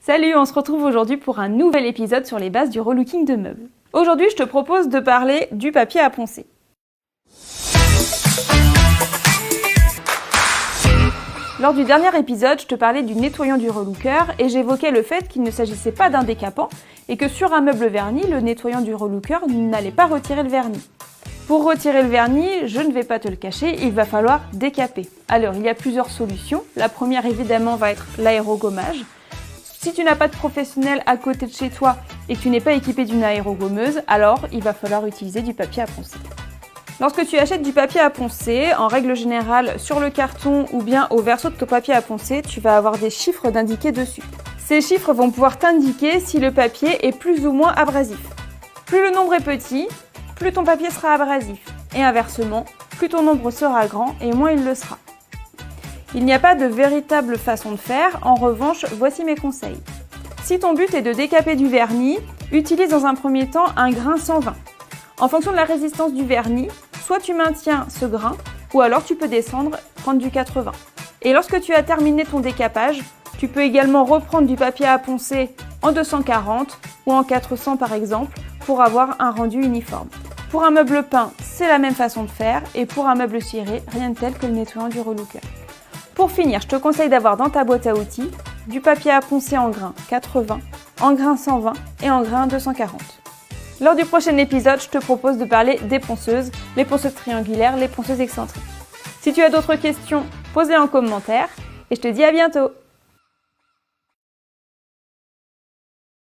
Salut, on se retrouve aujourd'hui pour un nouvel épisode sur les bases du relooking de meubles. Aujourd'hui, je te propose de parler du papier à poncer. Lors du dernier épisode, je te parlais du nettoyant du relooker et j'évoquais le fait qu'il ne s'agissait pas d'un décapant et que sur un meuble verni, le nettoyant du relooker n'allait pas retirer le vernis. Pour retirer le vernis, je ne vais pas te le cacher, il va falloir décaper. Alors, il y a plusieurs solutions. La première, évidemment, va être l'aérogommage. Si tu n'as pas de professionnel à côté de chez toi et que tu n'es pas équipé d'une aérogommeuse, alors il va falloir utiliser du papier à poncer. Lorsque tu achètes du papier à poncer, en règle générale, sur le carton ou bien au verso de ton papier à poncer, tu vas avoir des chiffres d'indiqués dessus. Ces chiffres vont pouvoir t'indiquer si le papier est plus ou moins abrasif. Plus le nombre est petit, plus ton papier sera abrasif. Et inversement, plus ton nombre sera grand et moins il le sera. Il n'y a pas de véritable façon de faire, en revanche, voici mes conseils. Si ton but est de décaper du vernis, utilise dans un premier temps un grain 120. En fonction de la résistance du vernis, soit tu maintiens ce grain, ou alors tu peux descendre, prendre du 80. Et lorsque tu as terminé ton décapage, tu peux également reprendre du papier à poncer en 240 ou en 400 par exemple, pour avoir un rendu uniforme. Pour un meuble peint, c'est la même façon de faire, et pour un meuble ciré, rien de tel que le nettoyant du relooker. Pour finir, je te conseille d'avoir dans ta boîte à outils du papier à poncer en grain 80, en grain 120 et en grain 240. Lors du prochain épisode, je te propose de parler des ponceuses, les ponceuses triangulaires, les ponceuses excentriques. Si tu as d'autres questions, pose-les en commentaire et je te dis à bientôt!